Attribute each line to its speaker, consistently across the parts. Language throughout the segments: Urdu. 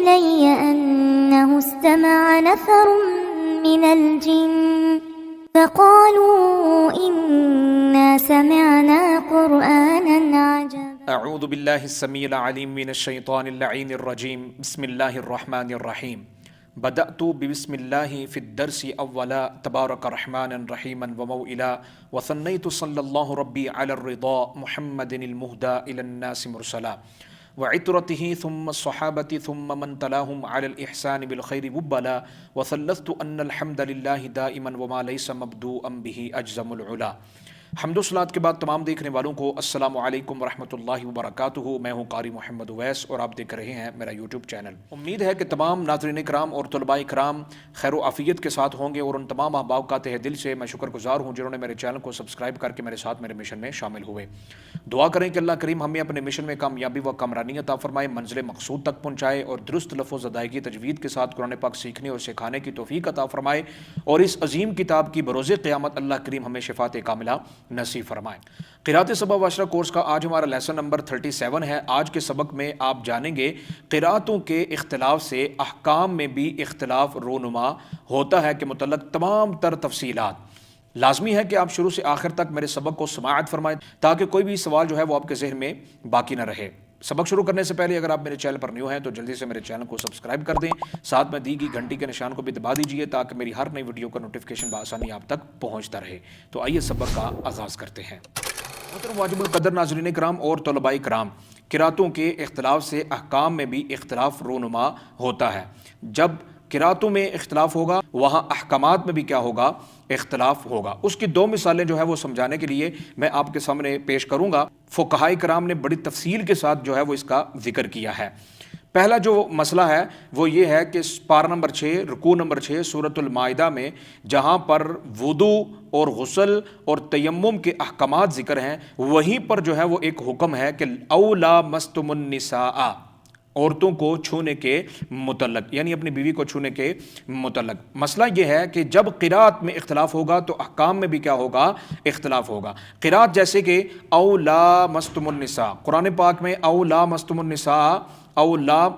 Speaker 1: إلي أنه استمع نفر من الجن فقالوا إنا سمعنا قرآنا عجبا
Speaker 2: اعوذ باللہ السمیع العلیم من الشیطان اللعین الرجیم بسم اللہ الرحمن الرحیم بدأت بسم اللہ فی الدرس اولا تبارک رحمانا رحیما وموئلا وثنیت صلی اللہ ربی علی الرضا محمد المہدى الى الناس مرسلا وعطرته ثم الصحابة ثم من تلاهم على الإحسان بالخير وبلا وثلثت أن الحمد لله دائما وما ليس مبدوءا به أجزم العلا۔ حمد و صلات کے بعد تمام دیکھنے والوں کو السلام علیکم ورحمۃ اللہ وبرکاتہ۔ میں ہوں قاری محمد اویس اور آپ دیکھ رہے ہیں میرا یوٹیوب چینل۔ امید ہے کہ تمام ناظرین کرام اور طلباء کرام خیر و عافیت کے ساتھ ہوں گے، اور ان تمام احباب کا تہ دل سے میں شکر گزار ہوں جنہوں نے میرے چینل کو سبسکرائب کر کے میرے ساتھ میرے مشن میں شامل ہوئے۔ دعا کریں کہ اللہ کریم ہمیں اپنے مشن میں کامیابی و کامرانی عطا فرمائے، منزل مقصود تک پہنچائے اور درست لفظ ادائیگی تجوید کے ساتھ قرآن پاک سیکھنے اور سکھانے کی توفیق عطا فرمائے، اور اس عظیم کتاب کی بروز قیامت اللہ کریم ہمیں شفاعت کاملہ نصیب فرمائے۔ قراءت سبع و عشرہ کورس کا آج ہمارا لیسن نمبر 37 ہے۔ آج کے سبق میں آپ جانیں گے قراءتوں کے اختلاف سے احکام میں بھی اختلاف رونما ہوتا ہے کہ متعلق تمام تر تفصیلات۔ لازمی ہے کہ آپ شروع سے آخر تک میرے سبق کو سماعت فرمائیں تاکہ کوئی بھی سوال جو ہے وہ آپ کے ذہن میں باقی نہ رہے۔ سبق شروع کرنے سے پہلے اگر آپ میرے چینل پر نیو ہیں تو جلدی سے میرے چینل کو سبسکرائب کر دیں، ساتھ میں دی گئی گھنٹی کے نشان کو بھی دبا دیجئے تاکہ میری ہر نئی ویڈیو کا نوٹیفیکیشن بآسانی آپ تک پہنچتا رہے۔ تو آئیے سبق کا آغاز کرتے ہیں۔ محترم واجب القدر ناظرین کرام اور طلباء کرام، قراءتوں کے اختلاف سے احکام میں بھی اختلاف رونما ہوتا ہے۔ جب قراءتوں میں اختلاف ہوگا وہاں احکامات میں بھی کیا ہوگا؟ اختلاف ہوگا۔ اس کی دو مثالیں جو ہے وہ سمجھانے کے لیے میں آپ کے سامنے پیش کروں گا۔ فقہائے کرام نے بڑی تفصیل کے ساتھ جو ہے وہ اس کا ذکر کیا ہے۔ پہلا جو مسئلہ ہے وہ یہ ہے کہ پارہ نمبر 6 رکوع نمبر 6 سورۃ المائدہ میں جہاں پر وضو اور غسل اور تیمم کے احکامات ذکر ہیں، وہیں پر جو ہے وہ ایک حکم ہے کہ او لامستم النساء، عورتوں کو چھونے کے متعلق، یعنی اپنی بیوی کو چھونے کے متعلق۔ مسئلہ یہ ہے کہ جب قراءت میں اختلاف ہوگا تو احکام میں بھی کیا ہوگا؟ اختلاف ہوگا۔ قراءت جیسے کہ او لامستم النساء، قرآن پاک میں او لامستم النساء، او لا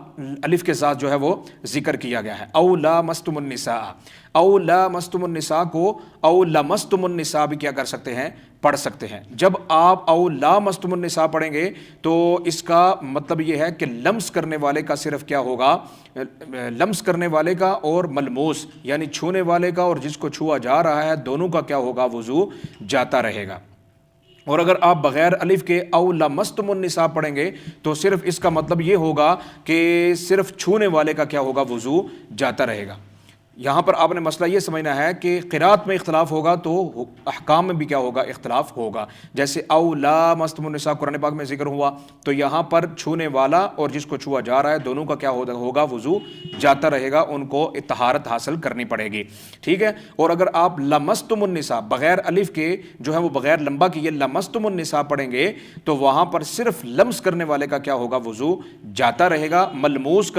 Speaker 2: الف کے ساتھ جو ہے وہ ذکر کیا گیا ہے، او لامستم النساء۔ او لامستم النساء کو او لمستم النساء بھی کیا کر سکتے ہیں؟ پڑھ سکتے ہیں۔ جب آپ او لامستم النساء پڑھیں گے تو اس کا مطلب یہ ہے کہ لمس کرنے والے کا صرف کیا ہوگا؟ لمس کرنے والے کا اور ملموس یعنی چھونے والے کا اور جس کو چھوا جا رہا ہے دونوں کا کیا ہوگا؟ وضو جاتا رہے گا۔ اور اگر آپ بغیر الف کے او لمستم النساء پڑھیں گے تو صرف اس کا مطلب یہ ہوگا کہ صرف چھونے والے کا کیا ہوگا؟ وضو جاتا رہے گا۔ یہاں پر آپ نے مسئلہ یہ سمجھنا ہے کہ قراءت میں اختلاف ہوگا تو احکام میں بھی کیا ہوگا؟ اختلاف ہوگا۔ جیسے او لامستم النساء قرآن پاک میں ذکر ہوا تو یہاں پر چھونے والا اور جس کو چھوا جا رہا ہے دونوں کا کیا ہوگا؟ وضو جاتا رہے گا، ان کو طہارت حاصل کرنی پڑے گی، ٹھیک ہے۔ اور اگر آپ لمستم النساء بغیر الف کے جو ہے وہ بغیر لمبا کیے لمستم النساء پڑھیں گے تو وہاں پر صرف لمس کرنے والے کا کیا ہوگا؟ وضو جاتا رہے گا، ملموس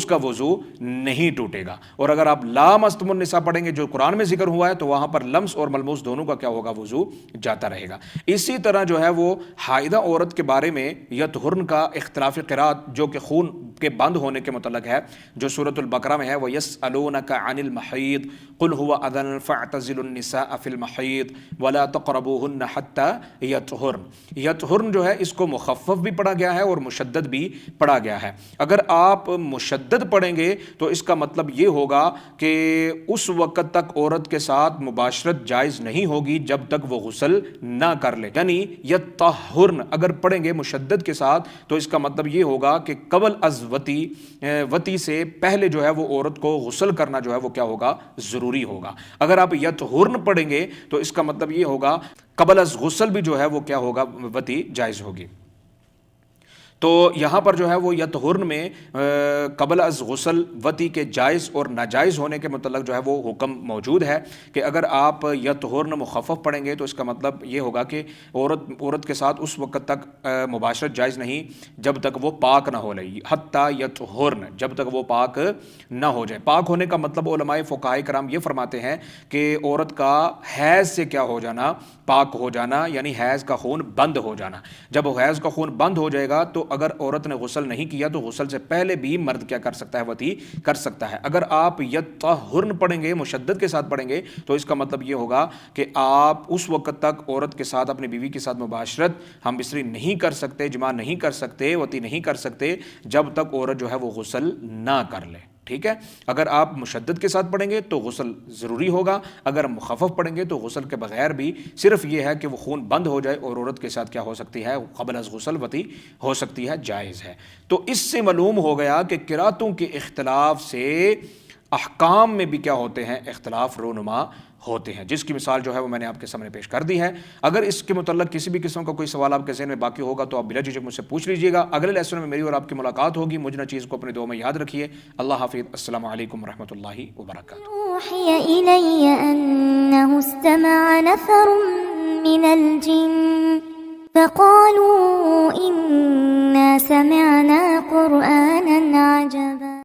Speaker 2: کا وضو نہیں ٹوٹے گا۔ اور اگر آپ لامستم النساء پڑھیں گے جو قرآن میں ذکر ہوا ہے تو وہاں پر لمس اور ملموس دونوں کا کیا ہوگا؟ وضو جاتا رہے گا۔ اسی طرح جو ہے وہ حائضہ عورت کے بارے میں یطہرن کا اختلاف قراءت جو کہ خون کے بند ہونے کے متعلق ہے، جو سورۃ البقرہ میں ہے وَيَسْأَلُونَكَ عَنِ الْمَحِيضِ قُلْ هُوَ أَذًى فَاعْتَزِلُوا النِّسَاءَ فِي الْمَحِيضِ وَلَا تَقْرَبُوهُنَّ حَتَّى يَطْهُرْنَ۔ یطہرن جو ہے اس کو مخفف بھی پڑھا گیا ہے اور مشدد بھی پڑھا گیا ہے۔ اگر آپ مشدد پڑھیں گے تو اس کا مطلب یہ ہوگا کہ اس وقت تک عورت کے ساتھ مباشرت جائز نہیں ہوگی جب تک وہ غسل نہ کر لے، یعنی یطہرن اگر پڑھیں گے مشدد کے ساتھ تو اس کا مطلب یہ ہوگا کہ قبل از وتی سے پہلے جو ہے وہ عورت کو غسل کرنا جو ہے وہ کیا ہوگا؟ ضروری ہوگا۔ اگر آپ یطہرن پڑھیں گے تو اس کا مطلب یہ ہوگا قبل از غسل بھی جو ہے وہ کیا ہوگا؟ وتی جائز ہوگی۔ تو یہاں پر جو ہے وہ یطہرن میں قبل از غسل وتی کے جائز اور ناجائز ہونے کے متعلق جو ہے وہ حکم موجود ہے کہ اگر آپ یطہرن مخفف پڑھیں گے تو اس کا مطلب یہ ہوگا کہ عورت کے ساتھ اس وقت تک مباشرت جائز نہیں جب تک وہ پاک نہ ہو لے، حتیٰ یطہرن، جب تک وہ پاک نہ ہو جائے۔ پاک ہونے کا مطلب علماء فقہائے کرام یہ فرماتے ہیں کہ عورت کا حیض سے کیا ہو جانا؟ پاک ہو جانا، یعنی حیض کا خون بند ہو جانا۔ جب حیض کا خون بند ہو جائے گا تو اگر عورت نے غسل نہیں کیا تو غسل سے پہلے بھی مرد کیا کر سکتا ہے؟ وطی کر سکتا ہے۔ اگر آپ یطہرن پڑھیں گے، مشدد کے ساتھ پڑھیں گے، تو اس کا مطلب یہ ہوگا کہ آپ اس وقت تک عورت کے ساتھ، اپنی بیوی کے ساتھ مباشرت، ہم بستری نہیں کر سکتے، جماع نہیں کر سکتے، وطی نہیں کر سکتے جب تک عورت جو ہے وہ غسل نہ کر لے، ٹھیک ہے۔ اگر آپ مشدد کے ساتھ پڑھیں گے تو غسل ضروری ہوگا، اگر مخفف پڑھیں گے تو غسل کے بغیر بھی صرف یہ ہے کہ وہ خون بند ہو جائے اور عورت کے ساتھ کیا ہو سکتی ہے؟ قبل از غسل وطی ہو سکتی ہے، جائز ہے۔ تو اس سے معلوم ہو گیا کہ قراتوں کے اختلاف سے احکام میں بھی کیا ہوتے ہیں؟ اختلاف رونما ہوتے ہیں، جس کی مثال جو ہے وہ میں نے آپ کے سامنے پیش کر دی ہے۔ اگر اس کے متعلق کسی بھی قسم کا کوئی سوال آپ کے ذہن میں باقی ہوگا تو آپ بلا جھجک مجھ سے پوچھ لیجیے گا۔ اگلے لیسن میں میری اور آپ کی ملاقات ہوگی۔ مجھے چیز کو اپنے دعاؤں میں یاد رکھیے۔ اللہ حافظ۔ السلام علیکم ورحمۃ اللہ وبرکاتہ۔
Speaker 1: أوحي إلي أنه استمع نفر من الجن فقالوا إنا سمعنا قرآنا